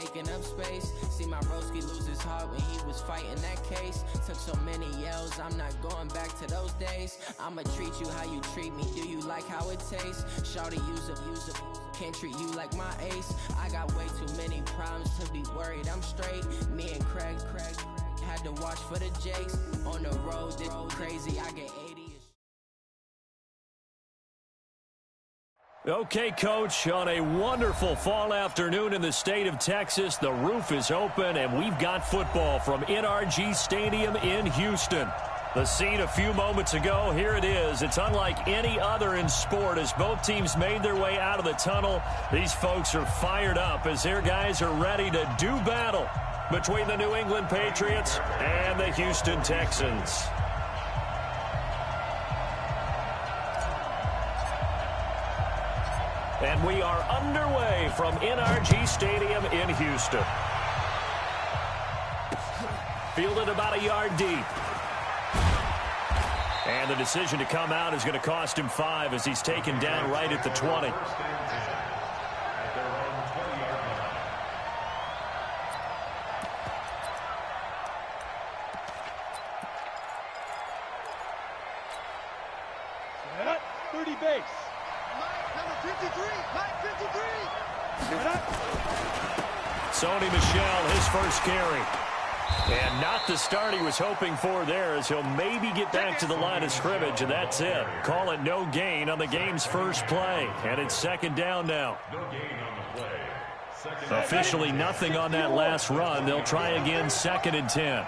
taking up space. See my broski lose his heart when he was fighting that case. Took so many yells, I'm not going back to those days. I'ma treat you how you treat me, do you like how it tastes? Shawty use up, can't treat you like my ace. I got way too many problems to be worried, I'm straight. Me and Craig had to watch for the Jakes. On the road, this crazy, I get 80. Okay, Coach, on a wonderful fall afternoon in the state of Texas, the roof is open, and we've got football from NRG Stadium in Houston. The scene a few moments ago, here it is. It's unlike any other in sport as both teams made their way out of the tunnel. These folks are fired up as their guys are ready to do battle between the New England Patriots and the Houston Texans. And we are underway from NRG Stadium in Houston. Fielded about a yard deep. And the decision to come out is going to cost him 5 as he's taken down right at the 20. Sony Michel, his first carry. And not the start he was hoping for there as he'll maybe get back to the line of scrimmage, and that's it. Call it no gain on the game's first play. And it's second down now. Officially nothing on that last run. They'll try again, 2nd and 10.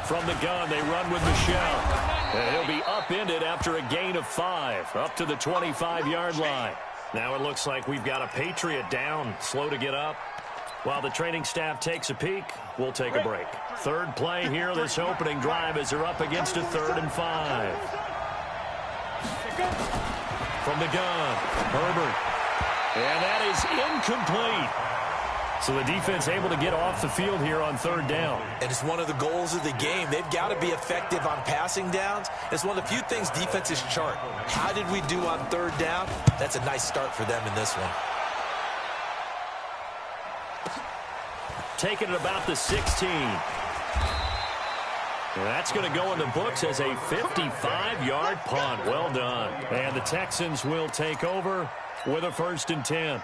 From the gun, they run with Michel. And he'll be upended after a gain of 5, up to the 25-yard line. Now it looks like we've got a Patriot down, slow to get up. While the training staff takes a peek, we'll take a break. Third play here, this opening drive as they're up against a 3rd and 5. From the gun, Herbert. And that is incomplete. So the defense able to get off the field here on 3rd down. And it's one of the goals of the game. They've got to be effective on passing downs. It's one of the few things defenses chart. How did we do on 3rd down? That's a nice start for them in this one. Taking it about the 16. That's going to go in the books as a 55-yard punt. Well done. And the Texans will take over with a 1st and 10.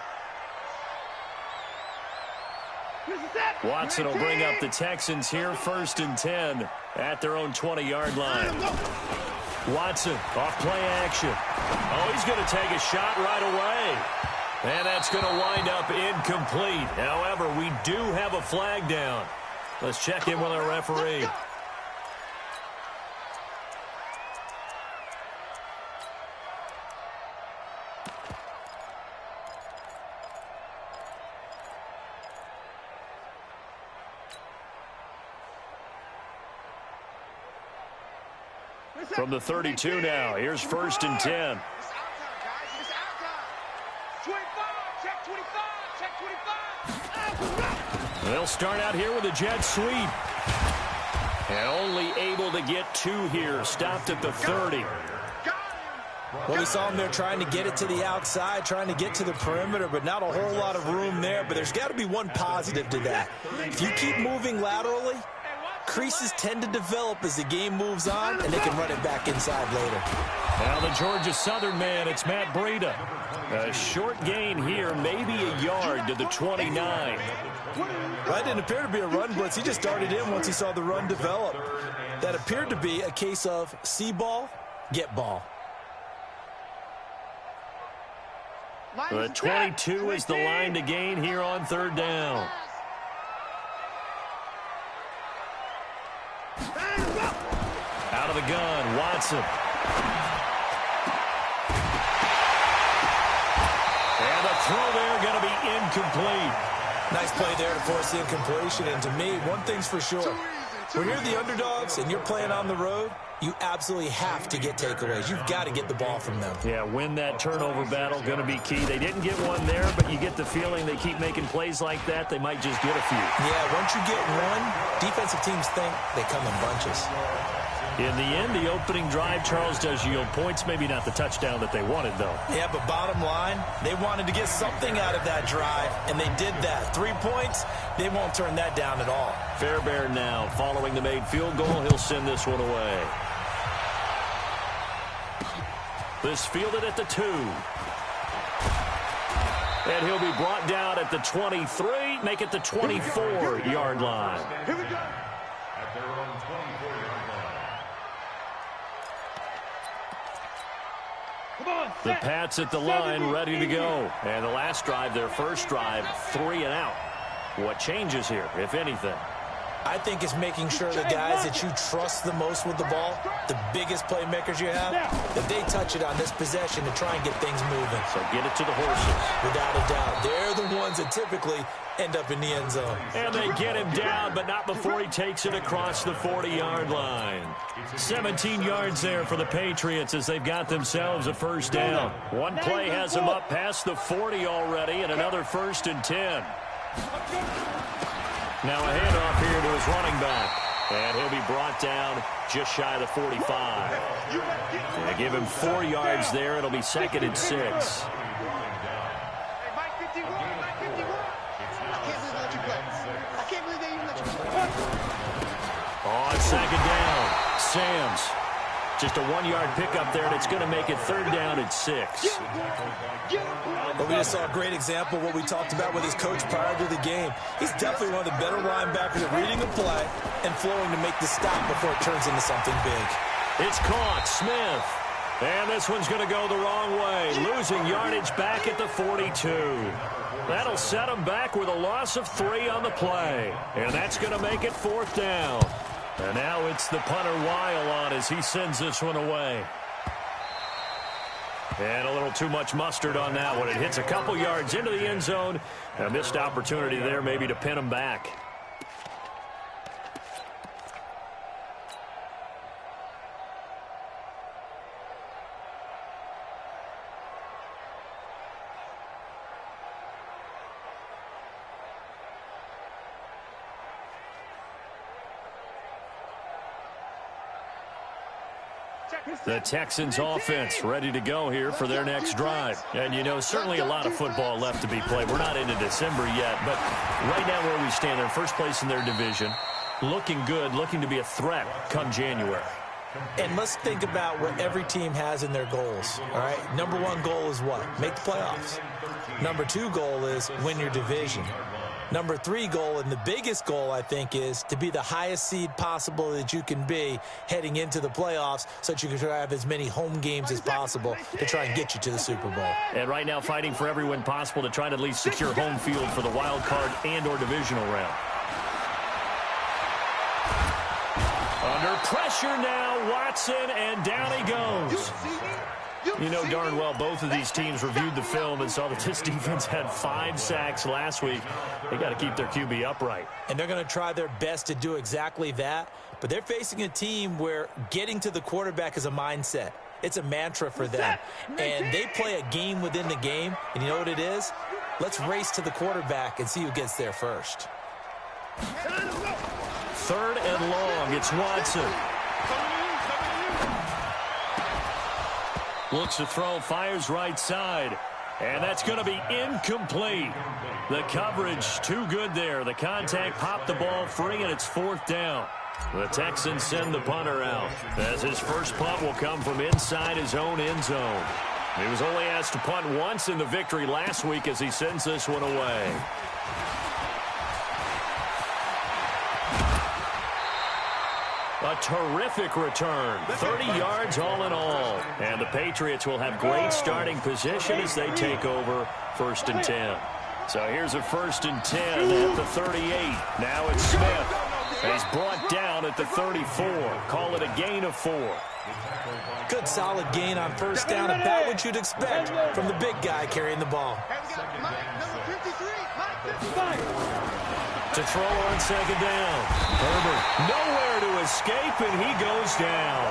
Watson will bring up the Texans here, 1st and 10 at their own 20-yard line. Watson off play action. Oh, he's going to take a shot right away. And that's going to wind up incomplete. However, we do have a flag down. Let's check in with our referee. From the 32 now, here's 1st and 10. They'll start out here with a jet sweep. And only able to get 2 here. Stopped at the 30. Well, we saw him there trying to get it to the outside, trying to get to the perimeter, but not a whole lot of room there. But there's got to be one positive to that. If you keep moving laterally, creases tend to develop as the game moves on, and they can run it back inside later. Now the Georgia Southern man, it's Matt Breida. A short gain here, maybe a yard to the 29. That didn't appear to be a run blitz. He just darted in once he saw the run develop. That appeared to be a case of see ball, get ball. The 22 is the line to gain here on 3rd down. Out of the gun, Watson. And the throw there going to be incomplete. Nice play there to force the incompletion. And to me, one thing's for sure. When you're the underdogs and you're playing on the road, you absolutely have to get takeaways. You've got to get the ball from them. Yeah, win that turnover battle, going to be key. They didn't get one there, but you get the feeling they keep making plays like that, they might just get a few. Yeah, once you get one, defensive teams think they come in bunches. In the end, the opening drive, Charles, does yield points. Maybe not the touchdown that they wanted, though. Yeah, but bottom line, they wanted to get something out of that drive, and they did that. 3 points, they won't turn that down at all. Fairbairn now, following the made field goal, he'll send this one away. This fielded at the 2. And he'll be brought down at the 23, make it the 24-yard line. Here we go. At their own 24-yard line. Come on, the Pats at the line, ready to go. And the last drive, their first drive, 3 and out. What changes here, if anything? I think it's making sure the guys that you trust the most with the ball, the biggest playmakers you have, that they touch it on this possession to try and get things moving. So get it to the horses. Without a doubt. They're the ones that typically end up in the end zone. And they get him down, but not before he takes it across the 40-yard line. 17 yards there for the Patriots as they've got themselves a first down. One play has them up past the 40 already, and another 1st and 10. Now a handoff here to his running back. And he'll be brought down just shy of the 45. They give him 4 yards there. It'll be 2nd and 6. On 2nd down, Sam's. Just a 1-yard pickup there, and it's going to make it 3rd down and 6. Well, we just saw a great example of what we talked about with his coach prior to the game. He's definitely one of the better linebackers at reading the play and flowing to make the stop before it turns into something big. It's caught, Smith. And this one's going to go the wrong way, losing yardage back at the 42. That'll set him back with a loss of 3 on the play. And that's going to make it 4th down. And now it's the punter Weil on as he sends this one away. And a little too much mustard on that one. It hits a couple yards into the end zone. A missed opportunity there maybe to pin him back. The Texans offense ready to go here for their next drive. And, you know, certainly a lot of football left to be played. We're not into December yet, but right now where we stand, they're first place in their division. Looking good, looking to be a threat come January. And let's think about what every team has in their goals, all right? Number 1 goal is what? Make the playoffs. Number 2 goal is win your division. Number 3 goal, and the biggest goal, I think, is to be the highest seed possible that you can be heading into the playoffs so that you can try to have as many home games as possible to try and get you to the Super Bowl. And right now fighting for every win possible to try to at least secure home field for the wild card and or divisional round. Under pressure now, Watson, and down he goes. You know darn well both of these teams reviewed the film and saw that this defense had 5 sacks last week. They got to keep their QB upright. And they're going to try their best to do exactly that. But they're facing a team where getting to the quarterback is a mindset. It's a mantra for them. And they play a game within the game. And you know what it is? Let's race to the quarterback and see who gets there first. 3rd and long. It's Watson. Looks to throw, fires right side. And that's going to be incomplete. The coverage too good there. The contact popped the ball free, and it's 4th down. The Texans send the punter out, as his first punt will come from inside his own end zone. He was only asked to punt once in the victory last week as he sends this one away. A terrific return, 30 yards all in all. And the Patriots will have great starting position as they take over 1st and 10. So here's a 1st and 10 at the 38. Now it's Smith. He's brought down at the 34. Call it a gain of 4. Good solid gain on 1st down, about what you'd expect from the big guy carrying the ball. To throw on 2nd down. Herbert nowhere to escape, and he goes down.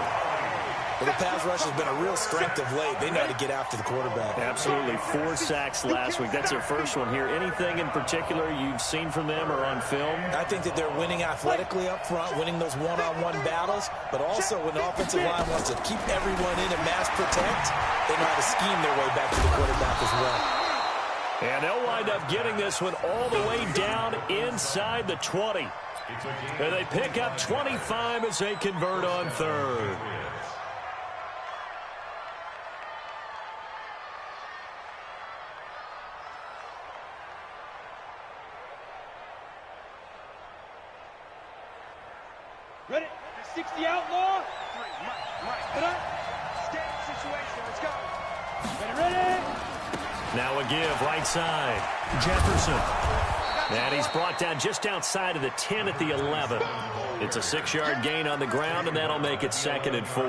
Well, the pass rush has been a real strength of late. They know how to get after the quarterback. Absolutely. 4 sacks last week. That's their first one here. Anything in particular you've seen from them or on film? I think that they're winning athletically up front, winning those one-on-one battles, but also when the offensive line wants to keep everyone in and mass protect, they know how to scheme their way back to the quarterback as well. And they'll wind up getting this one all the way down inside the 20. And they pick up 25 as they convert on third. Ready? 60 outlaw. Put up. Stand situation. Let's go. Ready? Now a give right side. Jefferson. And he's brought down just outside of the 10 at the 11. It's a 6-yard gain on the ground, and that'll make it 2nd and 4.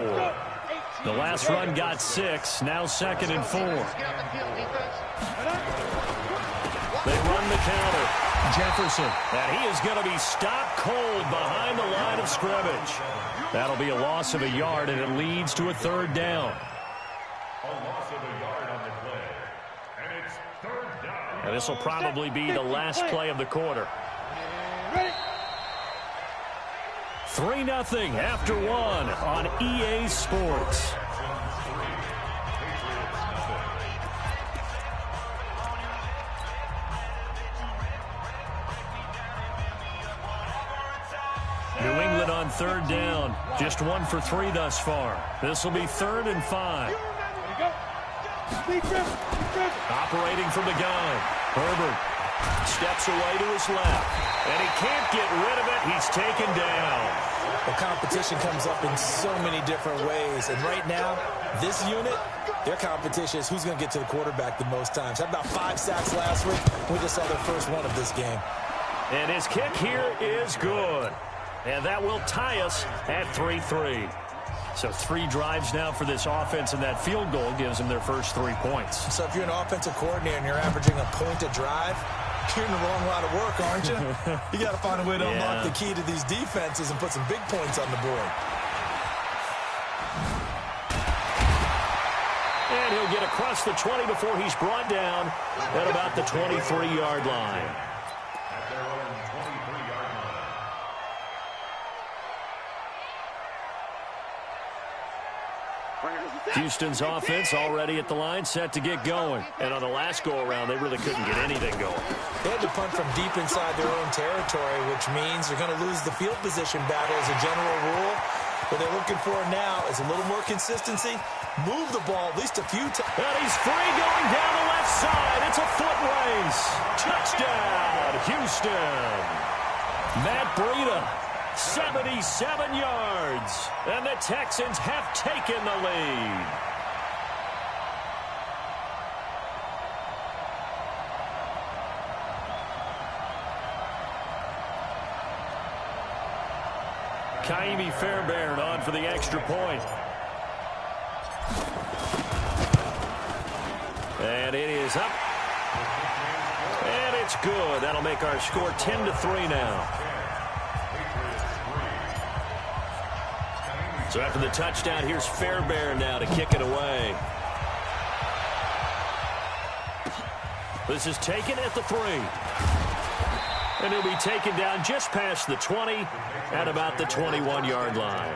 The last run got 6. Now 2nd and 4. They run the counter. Jefferson. And he is going to be stopped cold behind the line of scrimmage. That'll be a loss of a yard, and it leads to a 3rd down. A loss of a yard on the play. And it's 3rd down. And this will probably be the last play of the quarter. 3-0 after 1 on EA Sports. New England on 3rd down. Just 1 for 3 thus far. This will be 3rd and 5. Operating from the gun. Herbert steps away to his left. And he can't get rid of it. He's taken down. The competition comes up in so many different ways. And right now, this unit, their competition is who's going to get to the quarterback the most times. Had about 5 sacks last week. We just saw their first one of this game. And his kick here is good. And that will tie us at 3-3. So 3 drives now for this offense, and that field goal gives them their first 3 points. So if you're an offensive coordinator and you're averaging a point a drive, you're in the wrong line of work, aren't you? You got to find a way to unlock the key to these defenses and put some big points on the board. And he'll get across the 20 before he's brought down at about the 23-yard line. At their own 23-yard line. Houston's offense already at the line, set to get going. And on the last go-around, they really couldn't get anything going. They had to punt from deep inside their own territory, which means they're going to lose the field position battle as a general rule. What they're looking for now is a little more consistency. Move the ball at least a few times. And he's free going down the left side. It's a foot race. Touchdown, Houston. Matt Breida, 77 yards. And the Texans have taken the lead. Kaimi Fairbairn on for the extra point. And it is up. And it's good. That'll make our score 10-3 now. So after the touchdown, here's Fairbairn now to kick it away. This is taken at the 3. And he'll be taken down just past the 20 at about the 21-yard line.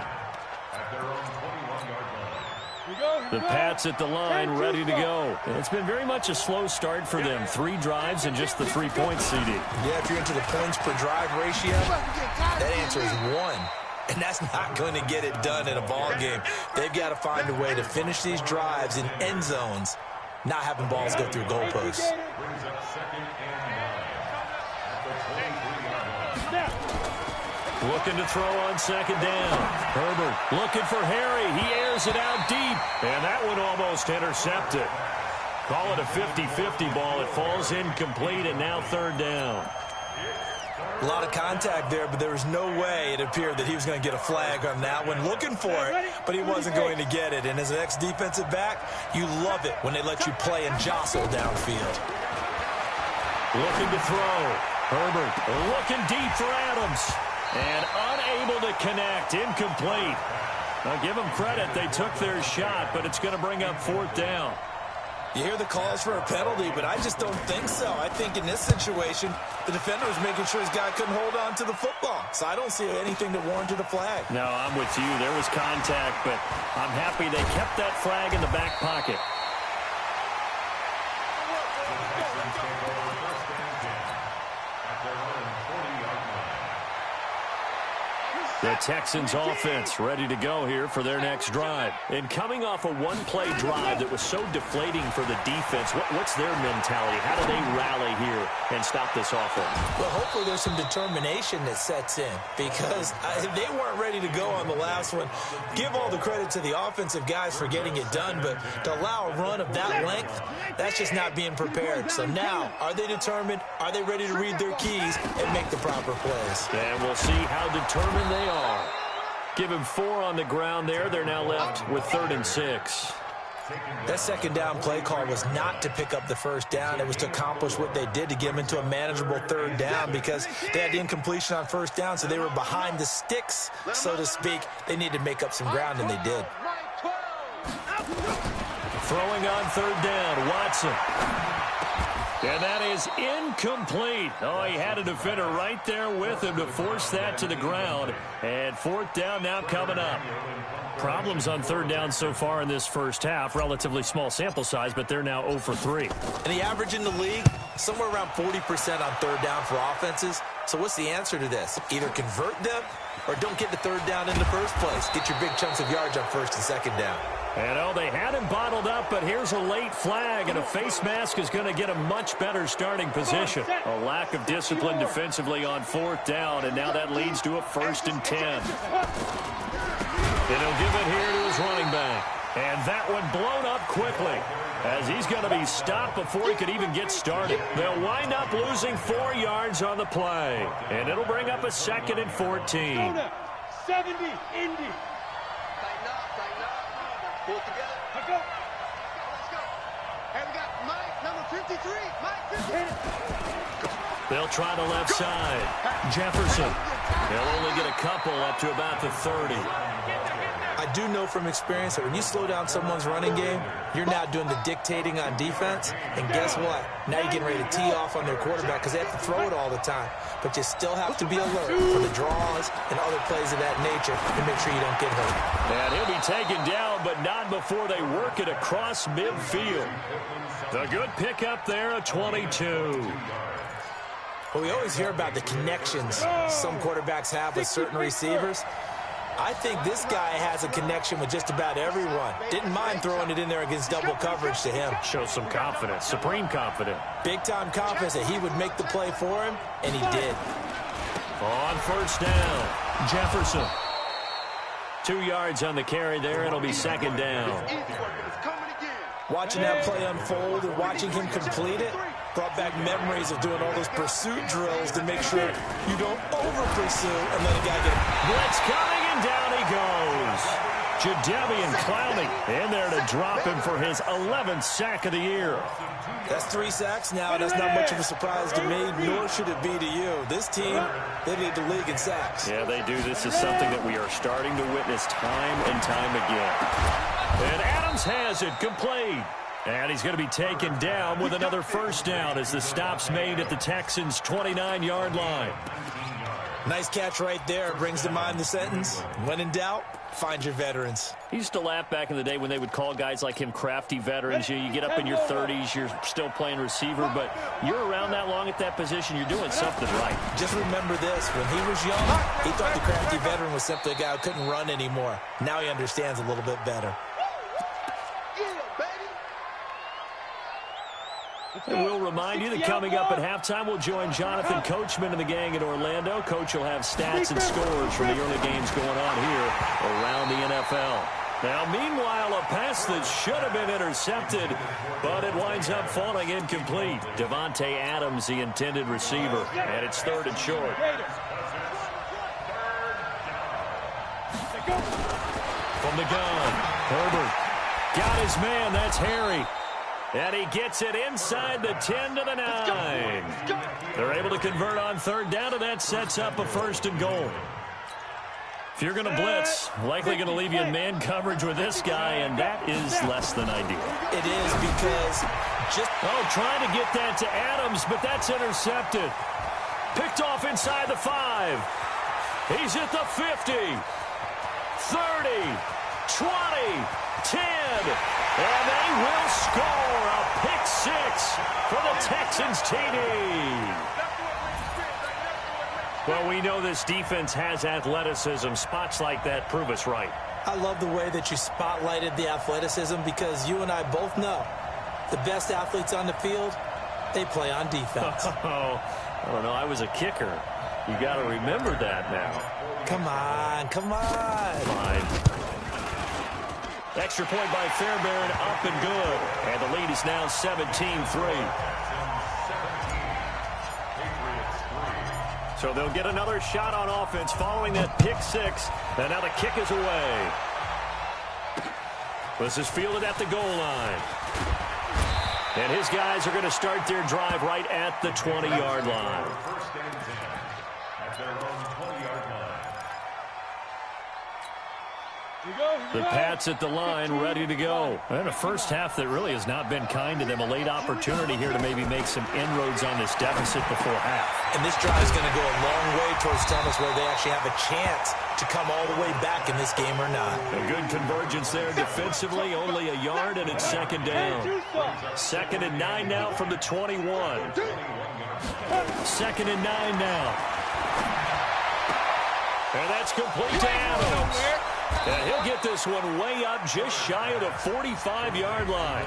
The Pats at the line, ready to go. And it's been very much a slow start for them. 3 drives and just the 3 points, CD. Yeah, if you're into the points per drive ratio, that answer is 1. And that's not going to get it done in a ball game. They've got to find a way to finish these drives in end zones, not having balls go through goalposts. Looking to throw on 2nd down. Herbert looking for Harry. He airs it out deep. And that one almost intercepted. Call it a 50-50 ball. It falls incomplete, and now 3rd down. A lot of contact there, but there was no way it appeared that he was going to get a flag on that one. Looking for it, but he wasn't going to get it. And as an ex-defensive back, you love it when they let you play and jostle downfield. Looking to throw. Herbert looking deep for Adams. And unable to connect. Incomplete. I'll give them credit. They took their shot, but it's going to bring up 4th down. You hear the calls for a penalty, but I just don't think so. I think in this situation, the defender was making sure his guy couldn't hold on to the football. So I don't see anything that warranted a flag. No, I'm with you. There was contact, but I'm happy they kept that flag in the back pocket. The Texans offense ready to go here for their next drive. And coming off a one-play drive that was so deflating for the defense, what's their mentality? How do they rally here and stop this offense? Well, hopefully there's some determination that sets in because they weren't ready to go on the last one. Give all the credit to the offensive guys for getting it done, but to allow a run of that length, that's just not being prepared. So now, are they determined? Are they ready to read their keys and make the proper plays? And we'll see how determined they are. Give him 4 on the ground there. They're now left with 3rd and 6. That second down play call was not to pick up the first down. It was to accomplish what they did to get them into a manageable 3rd down because they had the incompletion on 1st down, so they were behind the sticks, so to speak. They needed to make up some ground, and they did. Throwing on 3rd down, Watson. And that is incomplete. Oh, he had a defender right there with him to force that to the ground. And 4th down now coming up. Problems on 3rd down so far in this first half. Relatively small sample size, but they're now 0 for 3. And the average in the league, somewhere around 40% on 3rd down for offenses. So what's the answer to this? Either convert them or don't get the 3rd down in the first place. Get your big chunks of yards on 1st and 2nd down. And oh, they had him bottled up, but here's a late flag, and a face mask is going to get a much better starting position. A lack of discipline defensively on 4th down, and now that leads to a 1st and 10. And he'll give it here to his running back. And that one blown up quickly, as he's going to be stopped before he could even get started. They'll wind up losing 4 yards on the play, and it'll bring up a 2nd and 14. 70, Indy. Pull together. Let's go. Let's go. And we got Mike, number 53. Mike, 53. They'll try the left side. Jefferson. They'll only get a couple up to about the 30. I do know from experience that when you slow down someone's running game, you're now doing the dictating on defense. And guess what? Now you're getting ready to tee off on their quarterback because they have to throw it all the time. But you still have to be alert for the draws and other plays of that nature to make sure you don't get hurt. And he'll be taken down, but not before they work it across midfield. The good pickup there at 22. Well, we always hear about the connections some quarterbacks have with certain receivers. I think this guy has a connection with just about everyone. Didn't mind throwing it in there against double coverage to him. Shows some confidence, supreme confidence. Big-time confidence that he would make the play for him, and he did. On 1st down, Jefferson. 2 yards on the carry there. It'll be 2nd down. Watching that play unfold and watching him complete it brought back memories of doing all those pursuit drills to make sure you don't over-pursue and let a guy get blitz coming, and down he goes. Jadeveon Clowney in there to drop him for his 11th sack of the year. That's 3 sacks now, and that's not much of a surprise to me, nor should it be to you. This team, they lead the league in sacks. Yeah, they do. This is something that we are starting to witness time and time again. And Adams has it complete. And he's going to be taken down with another 1st down as the stop's made at the Texans' 29-yard line. Nice catch right there. Brings to mind the sentence, when in doubt, find your veterans. He used to laugh back in the day when they would call guys like him crafty veterans. You get up in your 30s, you're still playing receiver, but you're around that long at that position, you're doing something right. Just remember this. When he was young, he thought the crafty veteran was simply a guy who couldn't run anymore. Now he understands a little bit better. And we'll remind you that coming up at halftime, we'll join Jonathan Coachman and the gang in Orlando. Coach will have stats and scores from the early games going on here around the NFL. Now, meanwhile, a pass that should have been intercepted, but it winds up falling incomplete. Devontae Adams, the intended receiver, and it's 3rd and short. From the gun, Herbert got his man. That's Harry. And he gets it inside the 10 to the 9. They're able to convert on 3rd down, and that sets up a 1st and goal. If you're going to blitz, likely going to leave you in man coverage with this guy, and that is less than ideal. It is because trying to get that to Adams, but that's intercepted. Picked off inside the 5. He's at the 50, 30, 20, 10, and they will score a pick 6 for the Texans TD. Well, we know this defense has athleticism. Spots like that prove us right. I love the way that you spotlighted the athleticism because you and I both know the best athletes on the field, they play on defense. I don't know. I was a kicker. You got to remember that now. Come on. Fine. Extra point by Fairbairn, up and good. And the lead is now 17-3. So they'll get another shot on offense following that pick 6. And now the kick is away. This is fielded at the goal line. And his guys are going to start their drive right at the 20-yard line. The Pats at the line, ready to go. And a first half that really has not been kind to them. A late opportunity here to maybe make some inroads on this deficit before half. And this drive is going to go a long way towards telling us whether they actually have a chance to come all the way back in this game or not. A good convergence there defensively, only a yard, and it's second down. 2nd and 9 now from the 21. 2nd and 9 now. And that's complete to Adams. And he'll get this one way up just shy of the 45-yard line.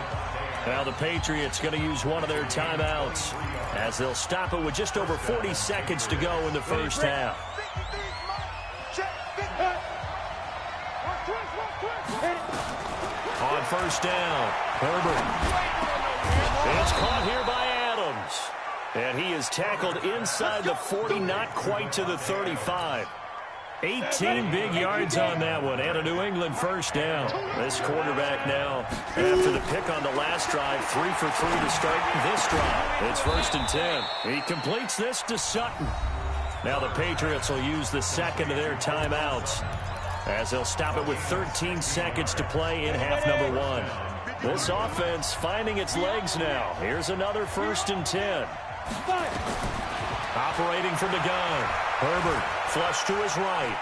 Now the Patriots going to use one of their timeouts as they'll stop it with just over 40 seconds to go in the first half. On first down, Herbert. It's caught here by Adams. And he is tackled inside the 40, not quite to the 35. 18 big yards on that one, and a New England first down. This quarterback now, after the pick on the last drive, 3 for 3 to start this drive. It's 1st and 10. He completes this to Sutton. Now the Patriots will use the second of their timeouts as they'll stop it with 13 seconds to play in half number 1. This offense finding its legs now. Here's another 1st and 10. Operating from the gun. Herbert flush to his right.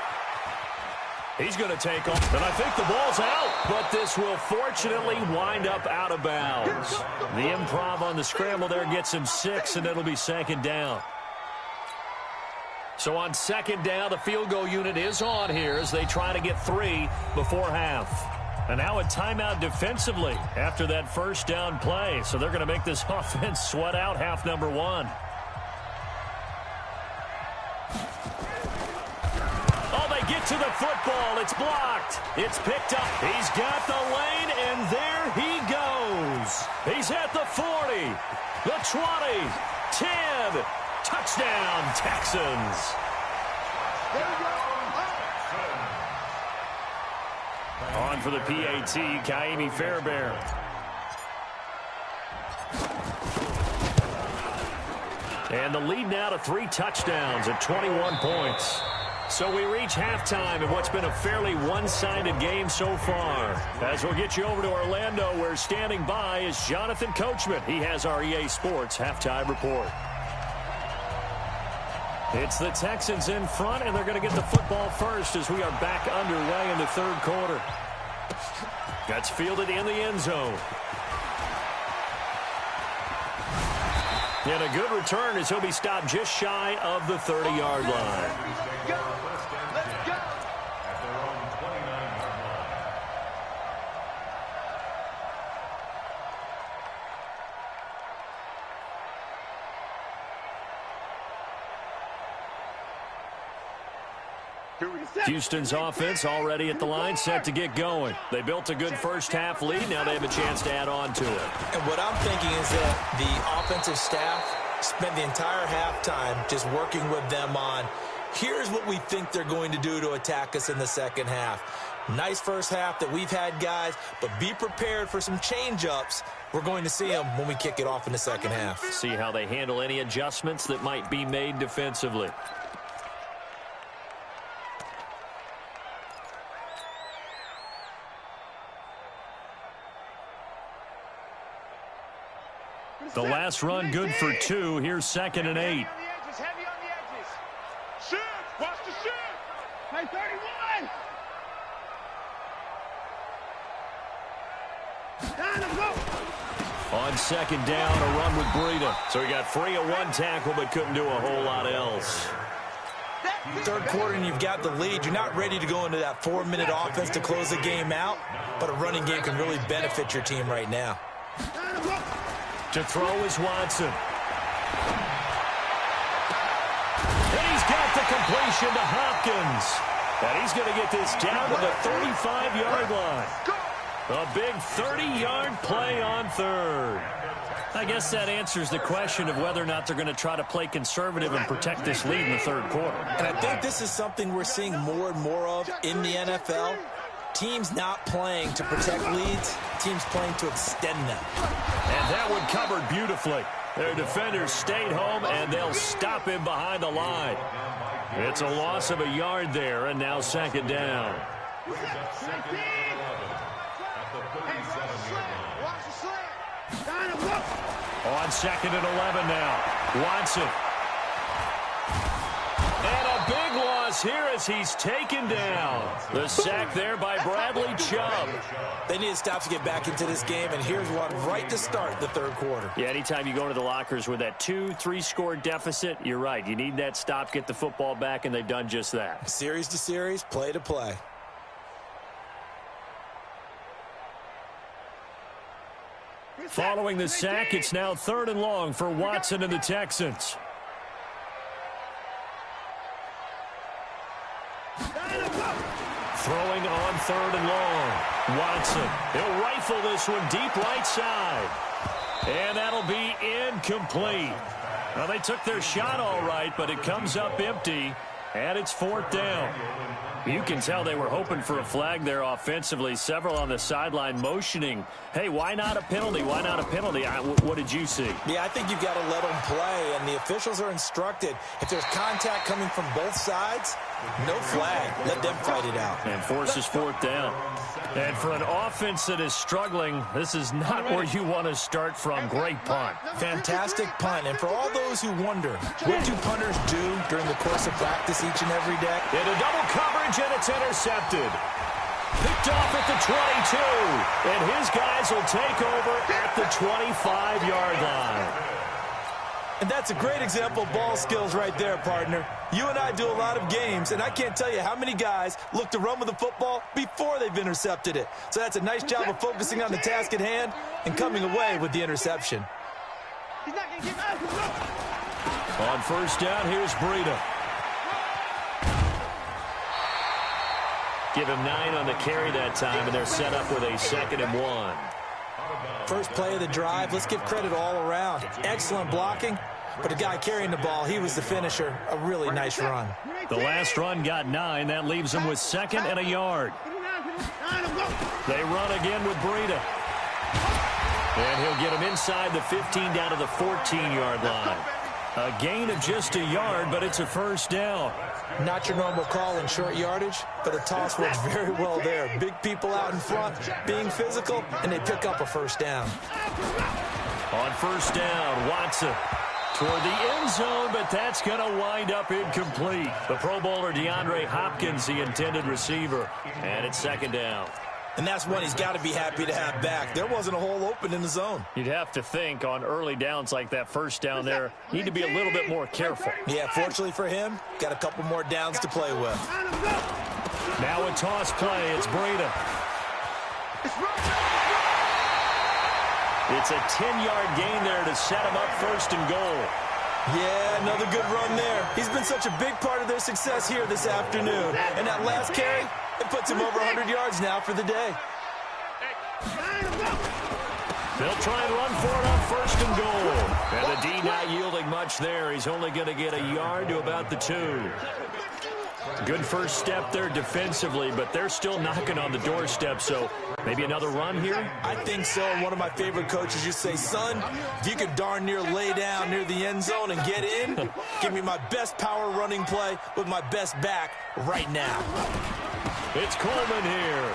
He's going to take off. And I think the ball's out. But this will fortunately wind up out of bounds. The improv on the scramble there gets him 6, and it'll be 2nd down. So on 2nd down, the field goal unit is on here as they try to get 3 before half. And now a timeout defensively after that first down play. So they're going to make this offense sweat out half number 1. Get to the football. It's blocked. It's picked up. He's got the lane, and there he goes. He's at the 40, the 20, 10. Touchdown, Texans. On for the PAT, Kaimi Fairbairn. And the lead now to 3 touchdowns at 21 points. So we reach halftime in what's been a fairly one-sided game so far. As we'll get you over to Orlando, where standing by is Jonathan Coachman. He has our EA Sports halftime report. It's the Texans in front, and they're going to get the football first as we are back underway in the 3rd quarter. That's fielded in the end zone. And a good return as he'll be stopped just shy of the 30-yard line. Houston's offense already at the line, set to get going. They built a good first half lead. Now they have a chance to add on to it. And what I'm thinking is that the offensive staff spent the entire halftime just working with them on, here's what we think they're going to do to attack us in the second half. Nice first half that we've had, guys, but be prepared for some change-ups. We're going to see them when we kick it off in the second half. See how they handle any adjustments that might be made defensively. The last run good for 2. Here's 2nd and 8. Heavy on the edges. Shoot! Watch the shoot! Hey, 31! On 2nd down, a run with Breida. So he got free of 1 tackle, but couldn't do a whole lot else. Third quarter and you've got the lead. You're not ready to go into that 4-minute offense to close the game out, but a running game can really benefit your team right now. To throw is Watson. And he's got the completion to Hopkins. And he's going to get this down to the 35-yard line. A big 30-yard play on third. I guess that answers the question of whether or not they're going to try to play conservative and protect this lead in the third quarter. And I think this is something we're seeing more and more of in the NFL. Teams not playing to protect leads, teams playing to extend them. And that one covered beautifully. Their defenders stayed home, and they'll stop him behind the line. It's a loss of a yard there, and now 2nd down. On 2nd and 11 now. Watson. And a big loss here as he's taken down. The sack there by Bradley Chubb. They need to stop to get back into this game, and here's one right to start the third quarter. Yeah, anytime you go into the lockers with that 2-3 score deficit, you're right. You need that stop, get the football back, and they've done just that. Series to series, play to play. Following the sack, it's now 3rd and long for Watson and the Texans. Throwing on 3rd and long. Watson. He'll rifle this one deep right side. And that'll be incomplete. Well, they took their shot all right, but it comes up empty. And it's 4th down. You can tell they were hoping for a flag there offensively. Several on the sideline motioning, hey, why not a penalty? Why not a penalty? What did you see? Yeah, I think you've got to let them play, and the officials are instructed. If there's contact coming from both sides, no flag. Let them fight it out. And forces 4th down. And for an offense that is struggling, this is not where you want to start from. Great punt. Fantastic punt. And for all those who wonder, what do punters do during the course of practice each and every day? Into double coverage, and it's intercepted. Picked off at the 22. And his guys will take over at the 25-yard line. And that's a great example of ball skills right there, partner. You and I do a lot of games, and I can't tell you how many guys look to run with the football before they've intercepted it. So that's a nice job of focusing on the task at hand and coming away with the interception. On 1st down, here's Breida. Give him 9 on the carry that time, and they're set up with a 2nd and 1. First play of the drive, let's give credit all around. Excellent blocking, but the guy carrying the ball, he was the finisher. A really nice run. The last run got 9. That leaves him with 2nd and a yard. They run again with Breida. And he'll get him inside the 15 down to the 14-yard line. A gain of just a yard, but it's a 1st down. Not your normal call in short yardage, but the toss works very well there. Big people out in front, being physical, and they pick up a 1st down. On 1st down, Watson toward the end zone, but that's going to wind up incomplete. The Pro Bowler DeAndre Hopkins, the intended receiver, and it's 2nd down. And that's one he's got to be happy to have back. There wasn't a hole open in the zone. You'd have to think on early downs like that 1st down there, need to be a little bit more careful. Yeah, fortunately for him, got a couple more downs to play with. Now a toss play. It's Breida. It's a 10-yard gain there to set him up 1st and goal. Yeah, another good run there. He's been such a big part of their success here this afternoon. And that last carry, it puts him over 100 yards now for the day. They'll try and run for it on 1st and goal. And the D not yielding much there. He's only going to get a yard to about the 2. Good first step there defensively, but they're still knocking on the doorstep, so maybe another run here? I think so. One of my favorite coaches used to say, son, if you could darn near lay down near the end zone and get in, give me my best power running play with my best back right now. It's Coleman here.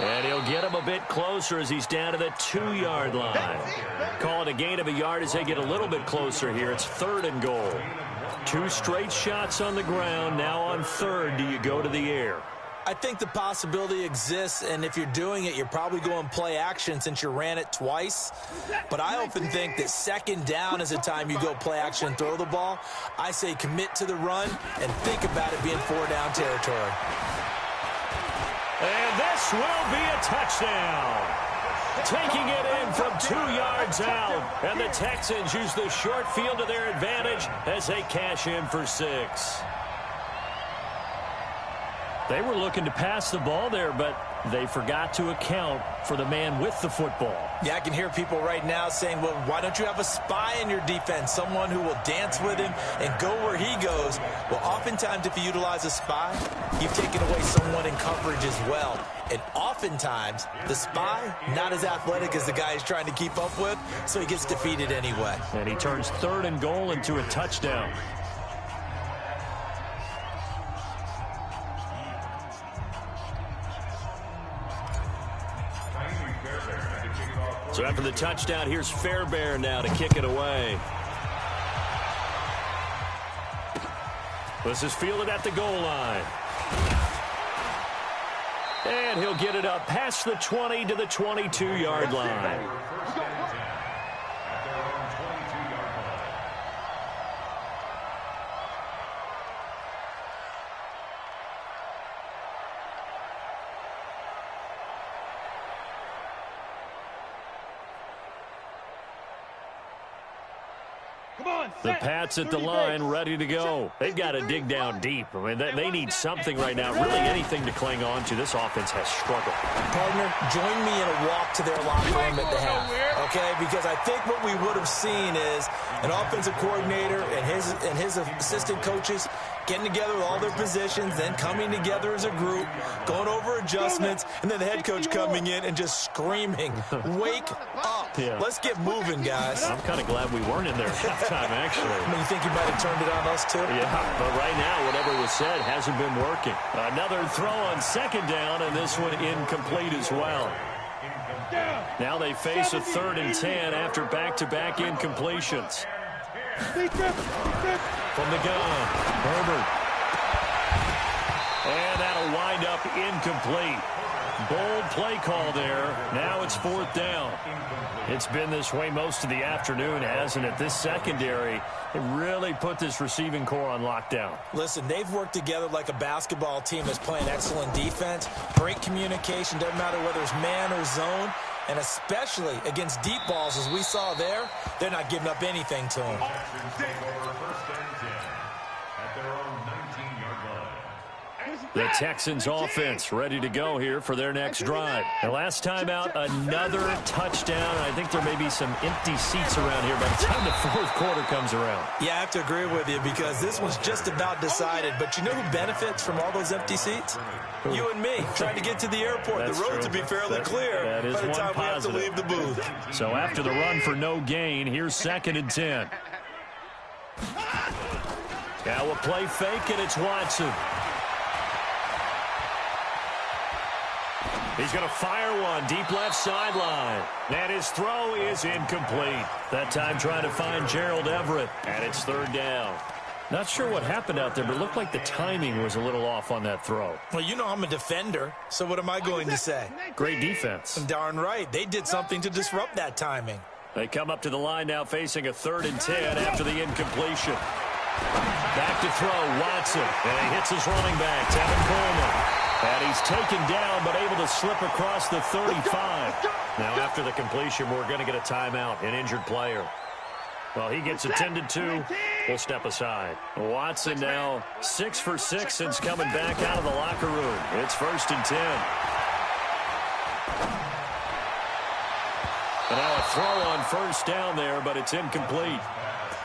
And he'll get him a bit closer as he's down to the 2-yard line. Call it a gain of a yard as they get a little bit closer here. It's 3rd and goal. 2 straight shots on the ground. Now on 3rd, do you go to the air? I think the possibility exists, and if you're doing it, you're probably going play action since you ran it twice. But I often think that 2nd down is the time you go play action and throw the ball. I say commit to the run and think about it being 4-down territory. And this will be a touchdown. Taking it in from 2 yards out. And the Texans use the short field to their advantage as they cash in for 6. They were looking to pass the ball there, but they forgot to account for the man with the football. Yeah, I can hear people right now saying, well, why don't you have a spy in your defense, someone who will dance with him and go where he goes? Well, oftentimes if you utilize a spy, you've taken away someone in coverage as well. And oftentimes, the spy, not as athletic as the guy he's trying to keep up with, so he gets defeated anyway. And he turns 3rd and goal into a touchdown. So after the touchdown, here's Fairbairn now to kick it away. This is fielded at the goal line. And he'll get it up past the 20 to the 22-yard line. The Pats at the line, ready to go. They've got to dig down deep. I mean, they need something right now, really anything to cling on to. This offense has struggled. Partner, join me in a walk to their locker room at the half, okay? Because I think what we would have seen is an offensive coordinator and his assistant coaches getting together with all their positions, then coming together as a group, going over adjustments, and then the head coach coming in and just screaming, wake up. Yeah. Let's get moving, guys. I'm kind of glad we weren't in there at halftime, actually. I mean, you think you might have turned it on us, too? Yeah, but right now, whatever was said hasn't been working. Another throw on 2nd down, and this one incomplete as well. Now they face a 3rd and 10 after back-to-back incompletions. From the gun, Herbert. And that'll wind up incomplete. Bold play call there. Now it's 4th down. It's been this way most of the afternoon, hasn't it? This secondary, it really put this receiving core on lockdown. Listen, they've worked together like a basketball team that's playing excellent defense. Great communication, doesn't matter whether it's man or zone. And especially against deep balls, as we saw there, they're not giving up anything to them. The Texans offense ready to go here for their next drive. The last time out, another touchdown. I think there may be some empty seats around here by the time the 4th quarter comes around. Yeah, I have to agree with you because this one's just about decided. But you know who benefits from all those empty seats? You and me, trying to get to the airport. That's the roads true. would be fairly clear that is by the one time positive. we have to leave the booth. So after the run for no gain, here's 2nd and 10. Now a play fake, and it's Watson. He's going to fire one deep left sideline. And his throw is incomplete. That time trying to find Gerald Everett. And it's 3rd down. Not sure what happened out there, but it looked like the timing was a little off on that throw. Well, you know I'm a defender, so what am I going to say? Great defense. Darn right. They did something to disrupt that timing. They come up to the line now facing a 3rd and 10 after the incompletion. Back to throw, Watson. And he hits his running back, Tevin Coleman. And he's taken down, but able to slip across the 35. Now, after the completion, we're going to get a timeout, an injured player. Well, he gets attended to. We'll step aside. Watson now 6 for 6 since coming back out of the locker room. It's 1st and 10. And now a throw on 1st down there, but it's incomplete.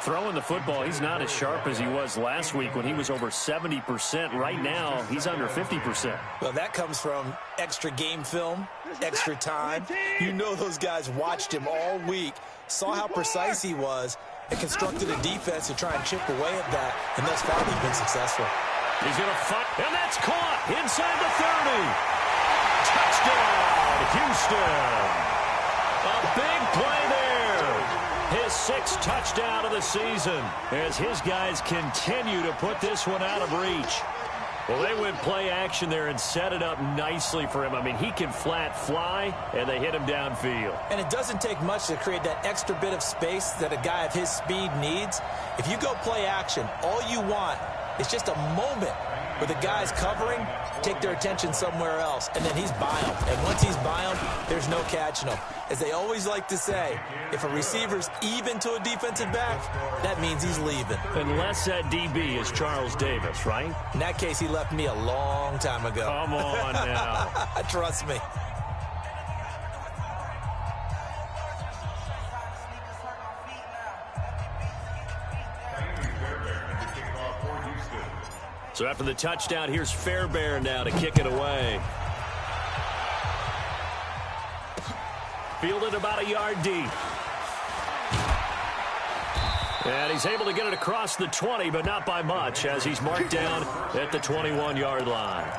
Throwing the football, he's not as sharp as he was last week when he was over 70%. Right now, he's under 50%. Well, that comes from extra game film, extra time. You know those guys watched him all week, saw how precise he was, and constructed a defense to try and chip away at that, and thus far they've been successful. He's going to fight, and that's caught inside the 30. Touchdown, Houston. A big play there. His 6th touchdown of the season as his guys continue to put this one out of reach. Well, they went play action there and set it up nicely for him. I mean, he can flat fly, and they hit him downfield. And it doesn't take much to create that extra bit of space that a guy of his speed needs. If you go play action, all you want is just a moment where the guys covering take their attention somewhere else, and then he's by him. And once he's by him, there's no catching him. As they always like to say, if a receiver's even to a defensive back, that means he's leaving. Unless that DB is Charles Davis, right? In that case, he left me a long time ago. Come on now. Trust me. So after the touchdown, here's Fairbairn now to kick it away. Fielded about a yard deep. And he's able to get it across the 20, but not by much, as he's marked down at the 21-yard line.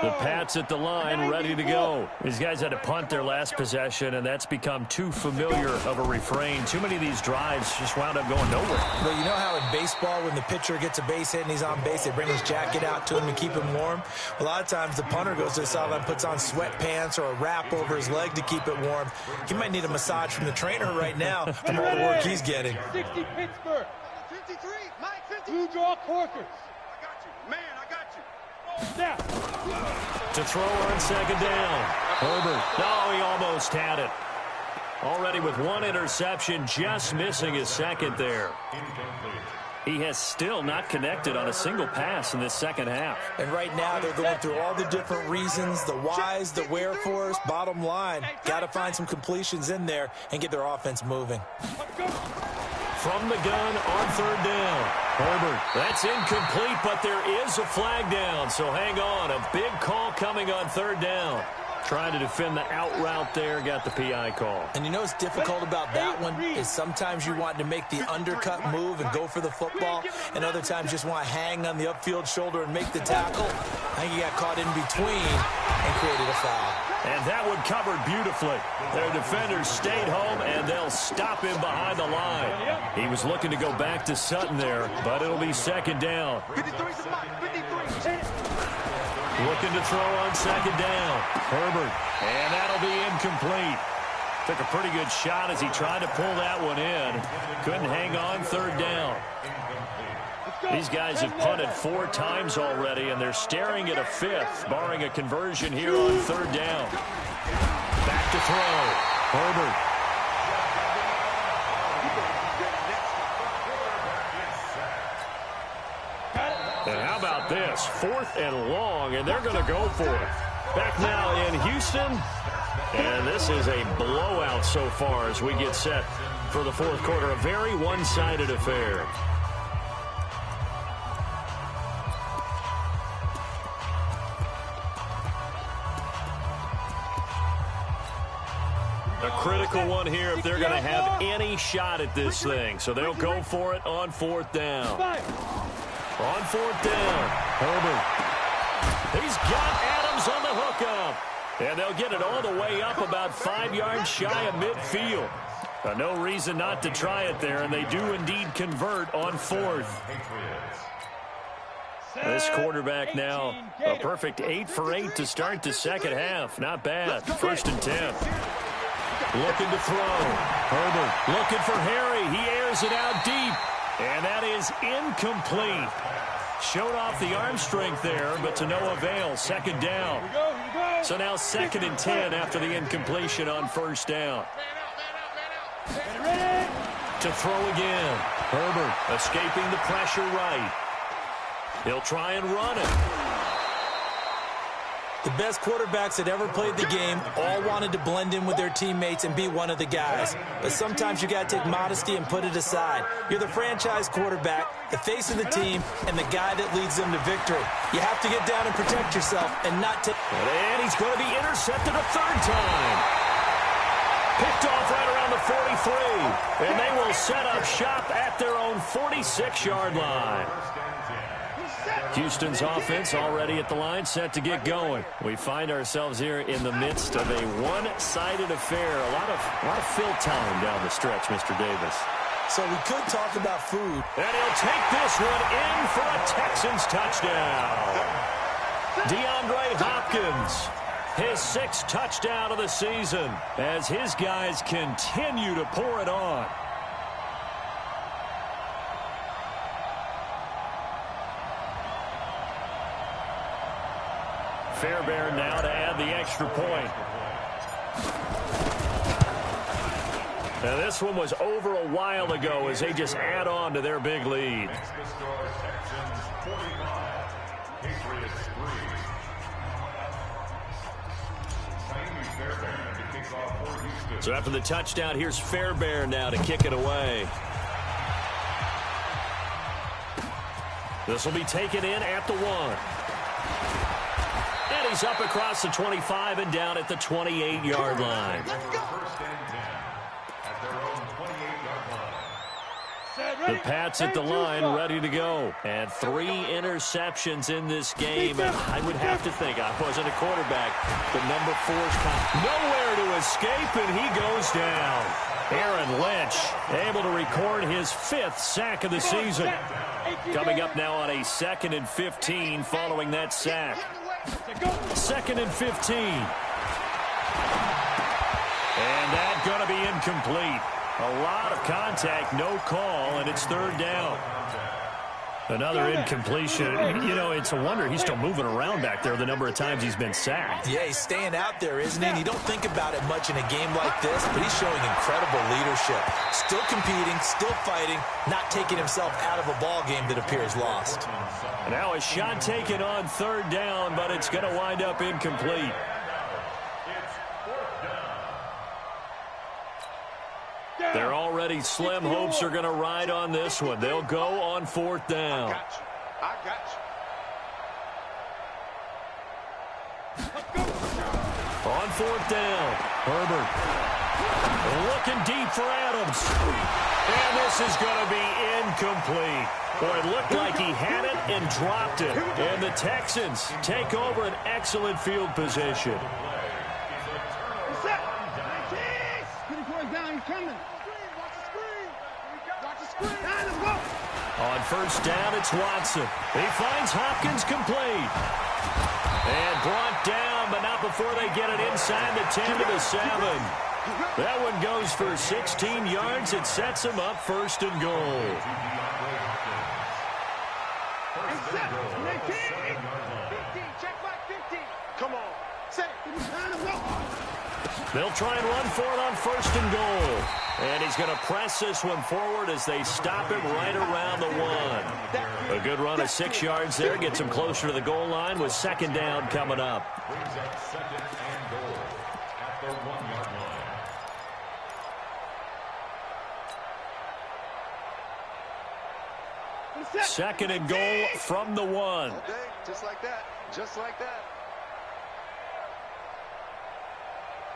The Pats at the line, ready to go. These guys had to punt their last possession, and that's become too familiar of a refrain. Too many of these drives just wound up going nowhere. Well, you know how in baseball, when the pitcher gets a base hit and he's on base, they bring his jacket out to him to keep him warm? A lot of times the punter goes to the sideline, puts on sweatpants or a wrap over his leg to keep it warm. He might need a massage from the trainer right now from all the work he's getting. 60 Pittsburgh. 53, Mike 50. Blue draw Corkers. I got you. Man, I got you. Snap. To throw on second down. Herbert. No, he almost had it. Already with one interception, just missing his second there. He has still not connected on a single pass in this second half. And right now they're going through all the different reasons, the whys, the wherefores. Bottom line, got to find some completions in there and get their offense moving. From the gun on third down. Herbert, that's incomplete, but there is a flag down, so hang on. A big call coming on third down. Trying to defend the out route there, got the PI call. And you know what's difficult about that one is sometimes you want to make the undercut move and go for the football, and other times just want to hang on the upfield shoulder and make the tackle. I think he got caught in between and created a foul. And that one covered beautifully. Their defenders stayed home, and they'll stop him behind the line. He was looking to go back to Sutton there, but it'll be second down. 53's the Mike. 53. Looking to throw on second down. Herbert, and that'll be incomplete. Took a pretty good shot as he tried to pull that one in. Couldn't hang on third down. These guys have punted 4 times already, and they're staring at a 5th, barring a conversion here on third down. Back to throw. Herbert. And how about this? 4th and long, and they're going to go for it. Back now in Houston, and this is a blowout so far as we get set for the fourth quarter. A very one-sided affair. A critical one here if they're going to have any shot at this thing. So they'll go for it on 4th down. On 4th down, Herbert. He's got Adams on the hookup. And they'll get it all the way up about 5 yards shy of midfield. No reason not to try it there, and they do indeed convert on 4th. This quarterback now a perfect 8 for 8 to start the second half. Not bad. 1st and 10. Looking to throw. Herbert looking for Harry. He airs it out deep. And that is incomplete. Showed off the arm strength there, but to no avail. Second down. So now 2nd and 10 after the incompletion on 1st down. To throw again. Herbert escaping the pressure right. He'll try and run it. The best quarterbacks that ever played the game all wanted to blend in with their teammates and be one of the guys. But sometimes you got to take modesty and put it aside. You're the franchise quarterback, the face of the team, and the guy that leads them to victory. You have to get down and protect yourself and not take... And he's going to be intercepted a 3rd time. Picked off right around the 43. And they will set up shop at their own 46-yard line. Houston's offense already at the line, set to get going. We find ourselves here in the midst of a one-sided affair. A lot of fill time down the stretch, Mr. Davis. So we could talk about food. And he'll take this one in for a Texans touchdown. DeAndre Hopkins, his 6th touchdown of the season, as his guys continue to pour it on. Fairbairn now to add the extra point. Now this one was over a while ago as they just add on to their big lead. So after the touchdown, here's Fairbairn now to kick it away. This will be taken in at the 1. And he's up across the 25 and down at the 28-yard line. The Pats at the line, ready to go. And 3 interceptions in this game. And I would have to think, I wasn't a quarterback, but number 4's nowhere to escape, and he goes down. Aaron Lynch able to record his 5th sack of the season. Coming up now on a 2nd and 15 following that sack. 2nd and 15. And that's going to be incomplete. A lot of contact, no call, and it's 3rd down. Another incompletion. You know, it's a wonder he's still moving around back there the number of times he's been sacked. Yeah, he's staying out there, isn't he? And you don't think about it much in a game like this, but he's showing incredible leadership. Still competing, still fighting, not taking himself out of a ball game that appears lost. Now a shot taken on 3rd down, but it's going to wind up incomplete. They're already slim hopes are going to ride on this one. They'll go on 4th down. I got you. On 4th down, Herbert looking deep for Adams. And this is going to be incomplete. Boy, it looked like he had it and dropped it. And the Texans take over an excellent field position. On 1st down, it's Watson. He finds Hopkins complete. And brought down, but not before they get it inside the 10 to the 7. That one goes for 16 yards. It sets him up 1st and goal. Come on. They'll try and run for it on 1st and goal. And he's going to press this one forward as they stop him right around the 1. A good run of 6 yards there. Gets him closer to the goal line with 2nd down coming up. Brings up 2nd and goal at the 1-yard line. 2nd and goal from the 1. Just like that. Just like that.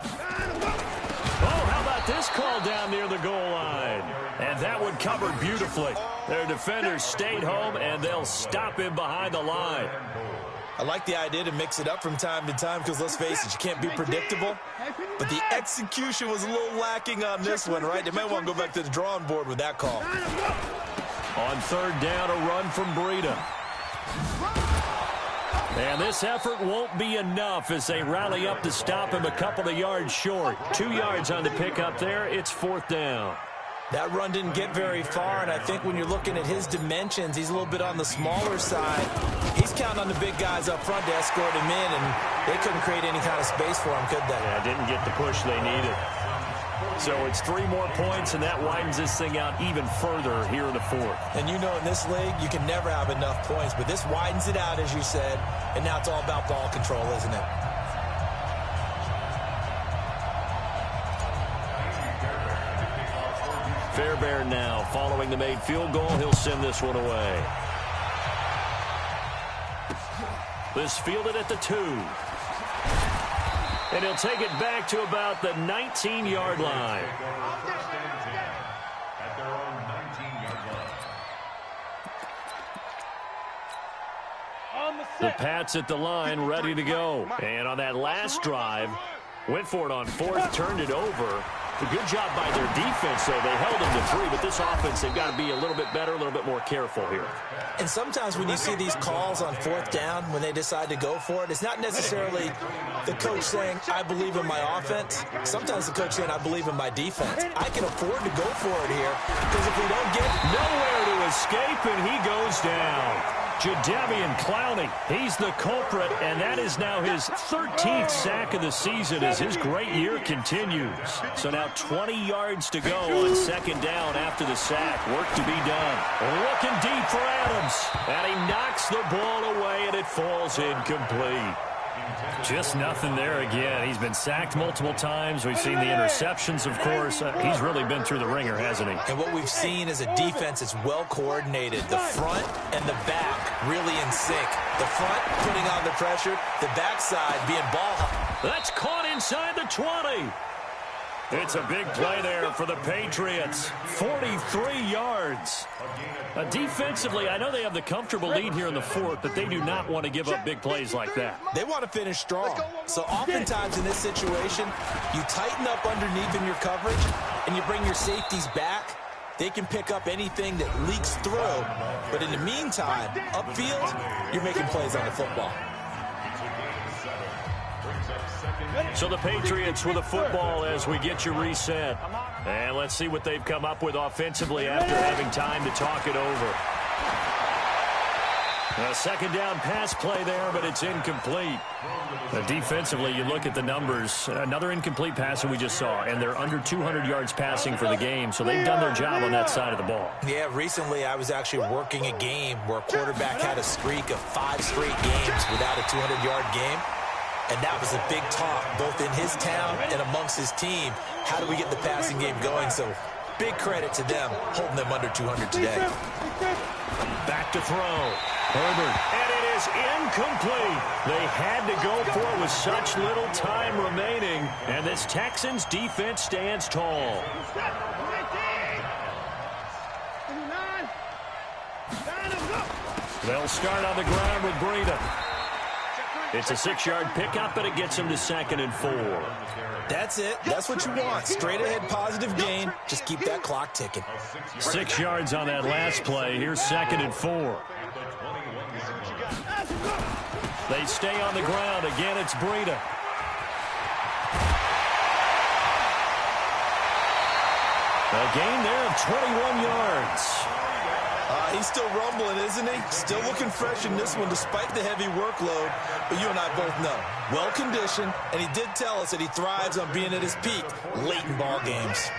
Oh, how about this call down near the goal line? And that one covered beautifully. Their defenders stayed home, and they'll stop him behind the line. I like the idea to mix it up from time to time because, let's face it, you can't be predictable. But the execution was a little lacking on this one, right? They might want to go back to the drawing board with that call. On 3rd down, a run from Breida. And this effort won't be enough as they rally up to stop him a couple of yards short. 2 yards on the pickup there. It's 4th down. That run didn't get very far, and I think when you're looking at his dimensions, he's a little bit on the smaller side. He's counting on the big guys up front to escort him in, and they couldn't create any kind of space for him, could they? Yeah, didn't get the push they needed. So it's 3 more points, and that widens this thing out even further here in the 4th. And you know in this league, you can never have enough points, but this widens it out, as you said, and now it's all about ball control, isn't it? Fairbairn now following the made field goal. He'll send this one away. This fielded at the 2. And he'll take it back to about the 19-yard line. At their own 19-yard line. The Pats at the line, ready to go. And on that last drive, went for it on fourth, turned it over. A good job by their defense, though. They held them to 3, but this offense, they've got to be a little bit better, a little bit more careful here. And sometimes when you see these calls on fourth down, when they decide to go for it, it's not necessarily the coach saying, I believe in my offense. Sometimes the coach saying, I believe in my defense. I can afford to go for it here, because if we don't get nowhere to escape, and he goes down. Jadeveon Clowney, he's the culprit, and that is now his 13th sack of the season as his great year continues. So now 20 yards to go on second down after the sack. Work to be done. Looking deep for Adams, and he knocks the ball away, and it falls incomplete. Just nothing there again. He's been sacked multiple times. We've seen the interceptions, of course. He's really been through the ringer, hasn't he? And what we've seen is a defense that's well coordinated. The front and the back really in sync. The front putting on the pressure, the backside being ball high. That's caught inside the 20. It's a big play there for the Patriots. 43 yards. Defensively, I know they have the comfortable lead here in the fourth, but they do not want to give up big plays like that. They want to finish strong. So oftentimes in this situation, you tighten up underneath in your coverage, and you bring your safeties back. They can pick up anything that leaks through. But in the meantime, upfield, you're making plays on the football. So the Patriots with a football as we get you reset. And let's see what they've come up with offensively after having time to talk it over. A second down pass play there, but it's incomplete. Defensively, you look at the numbers. Another incomplete pass that we just saw, and they're under 200 yards passing for the game, so they've done their job on that side of the ball. Yeah, recently I was actually working a game where a quarterback had a streak of 5 straight games without a 200-yard game. And that was a big talk, both in his town and amongst his team. How do we get the passing game going? So big credit to them, holding them under 200 today. Back to throw. Herbert. And it is incomplete. They had to go for it with such little time remaining. And this Texans defense stands tall. They'll start on the ground with Breida. It's a 6-yard pickup, but it gets him to 2nd and 4. That's it. That's what you want. Straight ahead, positive gain. Just keep that clock ticking. 6 yards on that last play. Here's 2nd and 4. They stay on the ground. Again, it's Breida. A gain there of 21 yards. He's still rumbling, isn't he? Still looking fresh in this one despite the heavy workload. But you and I both know, well-conditioned, and he did tell us that he thrives on being at his peak late in ball games.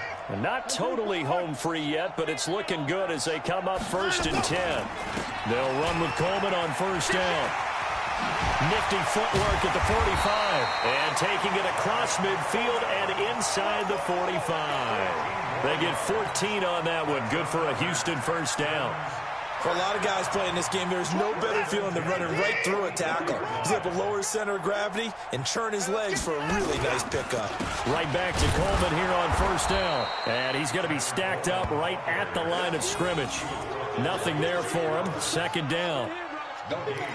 Not totally home free yet, but it's looking good as they come up 1st and 10. They'll run with Coleman on 1st down. Nifty footwork at the 45. And taking it across midfield and inside the 45. They get 14 on that one. Good for a Houston 1st down. For a lot of guys playing this game, there's no better feeling than running right through a tackle. He's able to lower his center of gravity and turn his legs for a really nice pickup. Right back to Coleman here on 1st down. And he's going to be stacked up right at the line of scrimmage. Nothing there for him. 2nd down.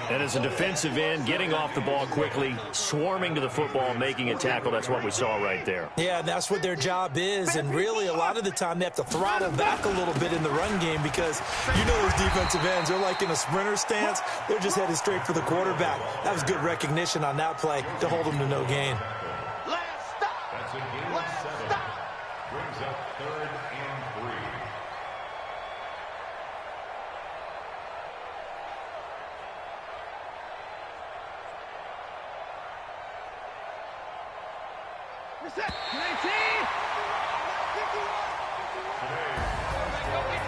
And as a defensive end, getting off the ball quickly, swarming to the football, making a tackle. That's what we saw right there. Yeah, and that's what their job is. And really, a lot of the time, they have to throttle back a little bit in the run game because you know those defensive ends, they're like in a sprinter stance. They're just headed straight for the quarterback. That was good recognition on that play to hold them to no gain. That's a gain of 7. Brings up 3rd and 3.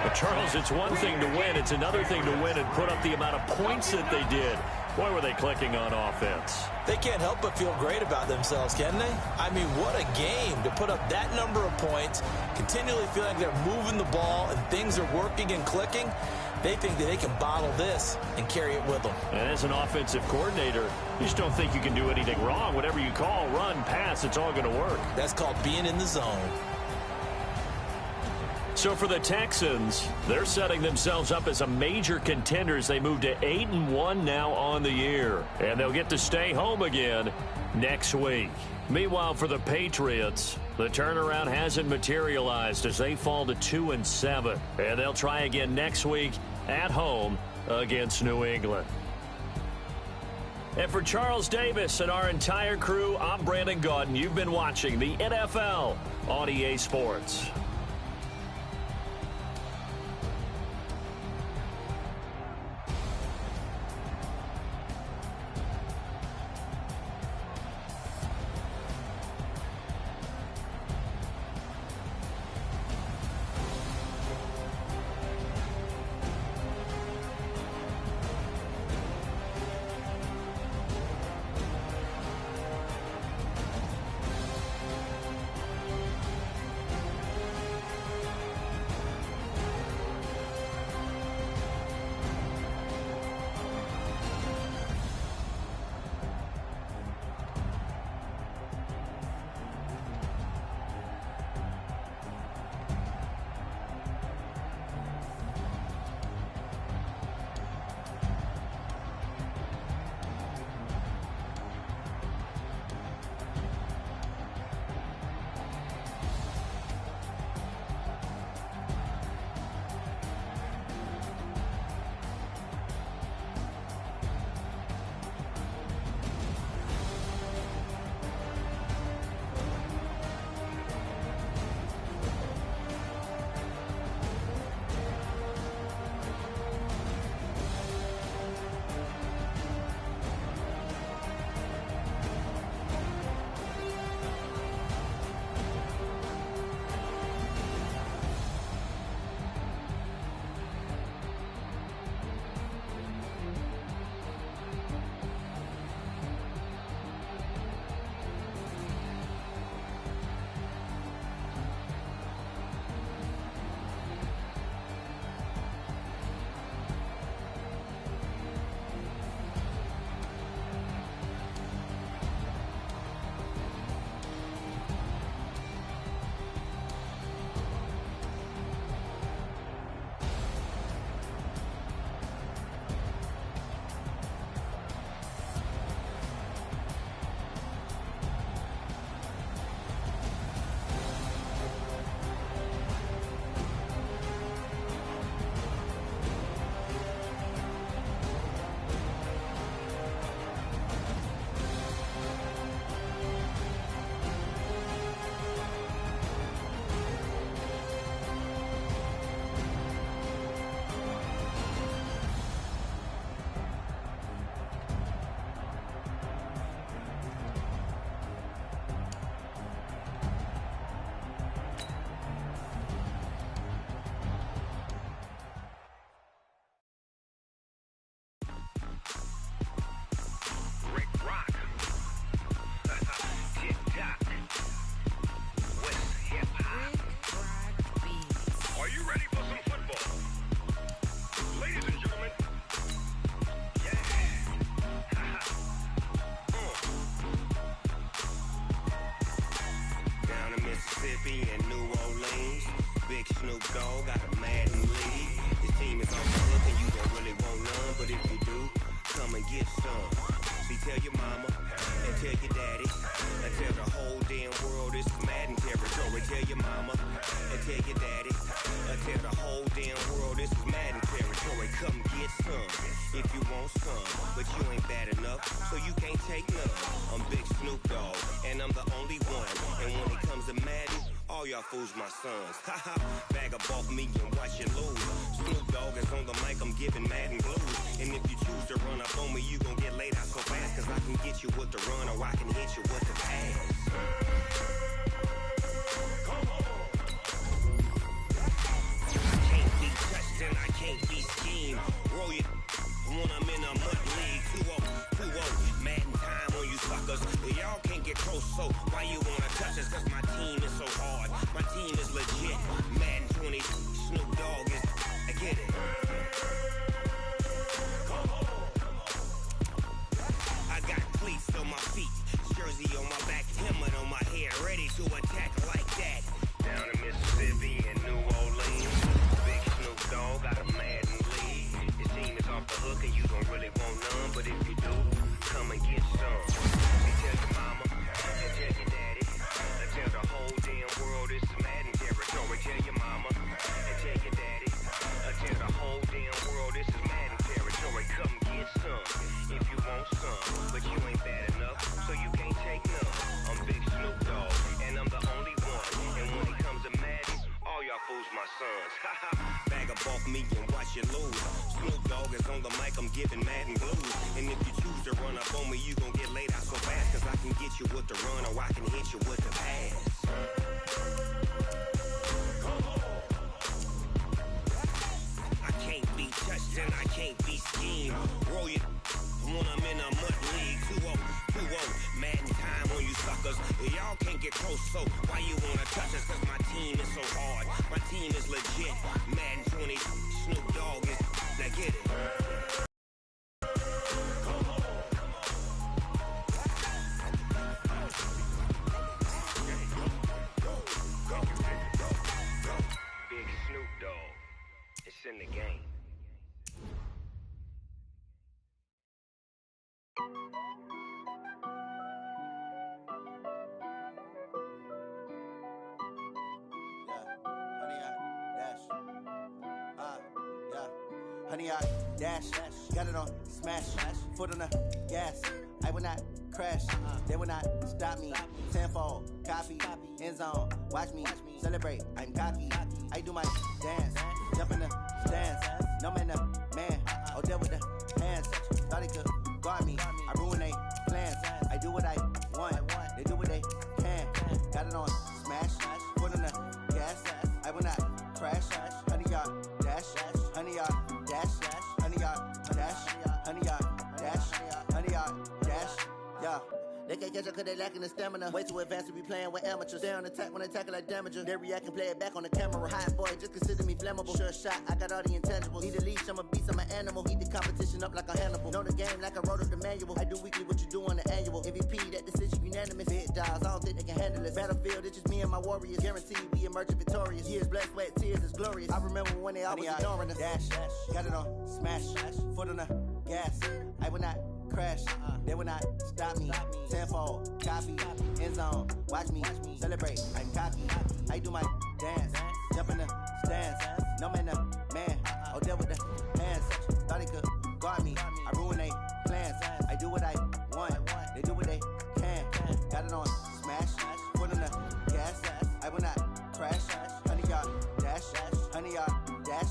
But Charles, it's one thing to win. It's another thing to win and put up the amount of points that they did. Boy, were they clicking on offense. They can't help but feel great about themselves, can they? I mean, what a game to put up that number of points, continually feeling like they're moving the ball and things are working and clicking. They think that they can bottle this and carry it with them. And as an offensive coordinator, you just don't think you can do anything wrong. Whatever you call, run, pass, it's all going to work. That's called being in the zone. So for the Texans, they're setting themselves up as a major contender as they move to 8-1 now on the year. And they'll get to stay home again next week. Meanwhile, for the Patriots, the turnaround hasn't materialized as they fall to 2-7. And they'll try again next week at home against New England. And for Charles Davis and our entire crew, I'm Brandon Gaudin. You've been watching the NFL on EA Sports. Fools my sons. Haha, bag up off me and watch you lose. Snoop Dogg is on the mic, I'm giving Madden blues. And if you choose to run up on me, you gon' get laid out so fast. Cause I can get you with the run or I can hit you with the pass. Come on. I can't be touched and I can't be schemed. Roll you when I'm in a mud league. 2-0, Madden time on you suckers. Y'all can't get close, so why you wanna touch us? Cause my team is so hard. My team is legit. Madden 20, Snoop Dogg is I get it. I got cleats on my feet, jersey on my back, helmet on my head, ready to attack like that. Down in Mississippi and New Orleans, Big Snoop Dogg got a Madden lead. His team is off the hook and you don't really want none, but if you do, come and get some. You tell your mama, and tell your daddy, and tell the whole damn world this is Madden territory. Tell your mama, and tell your daddy, and tell the whole damn world this is Madden territory. Come get some, if you want some, but you ain't bad enough, so you can't take none. I'm Big Snoop Dogg, and I'm the only one, and when it comes to Madden, all y'all fools my sons. Bag up off me and watch you lose. Snoop Dogg is on the mic, I'm giving Madden blues. And if you choose to run up on me, you gon' get laid out so fast, cause I can get you with the run or I can hit you with the pass. I can't be touched and I can't be schemed. Roll you when I'm in a mud league. 2-0, 2-0, Madden time on you suckers. Y'all can't get close, so why you wanna touch us? Cause my team is so hard, my team is legit. Madden 20, Snoop Dogg is, now get it. Big Snoop Dogg, it's in the game. Honey, I dash, got it on smash, foot on the gas. I will not crash, they will not stop me. Tenfold, copy, end zone, watch me celebrate. I'm cocky, I do my dance, jump in the stands. No man, the man, oh there with the hands. Thought he could guard me, I ruin they plans. I do what I want, they do what they can. Got it on smash, foot on the gas. I will not crash, honey, y'all dash, honey, y'all dash, honey, y'all dash, honey, y'all dash, honey, y'all dash, yeah. They can't catch up cause they lacking the stamina. Way too advanced to be playing with amateurs. They on attack when they tackle like damager. They react and play it back on the camera. Hot boy, just consider me flammable. Sure shot, I got all the intangibles. Need a leash, I'm a beast, I'm an animal. Eat the competition up like a Hannibal. Know the game like I wrote up the manual. I do weekly what you do on the annual. MVP, that decision unanimous. Big dogs, I don't think they can handle it. Battlefield, it's just me and my warriors. Guaranteed we emerge victorious. Years, blood, sweat, tears, is glorious. I remember when they always ignoring us. Dash, got it on smash, foot on the gas. I will not crash, they will not stop me. Tenfold, copy, end zone, watch me celebrate. I'm cocky, I do my dance, jump in the stands. No man, the man, oh there with the hands. Thought he could guard me, I ruin they plans. I do what I want, they do what they can. Got it on smash, foot on the gas. I will not crash, honey y'all dash, honey y'all dash,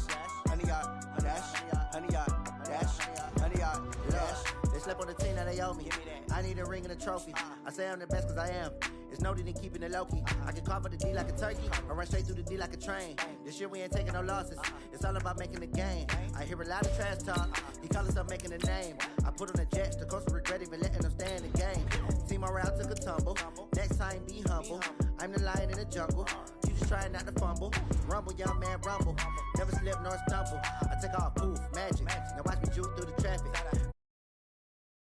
honey y'all dash, honey y'all dash, honey y'all dash. They slept on the team, now they owe me. I need a ring and a trophy. I say I'm the best cause I am. It's no need in keeping it low-key. I can carve up the D like a turkey, or run straight through the D like a train. This year we ain't taking no losses. It's all about making the game. I hear a lot of trash talk. He call himself making a name. I put on the Jets, the coach will regret even letting them stay in the game. Team morale took a tumble. Next time be humble. I'm the lion in the jungle. You just trying not to fumble. Rumble, young man, rumble. Never slip nor stumble. I take off, poof, magic.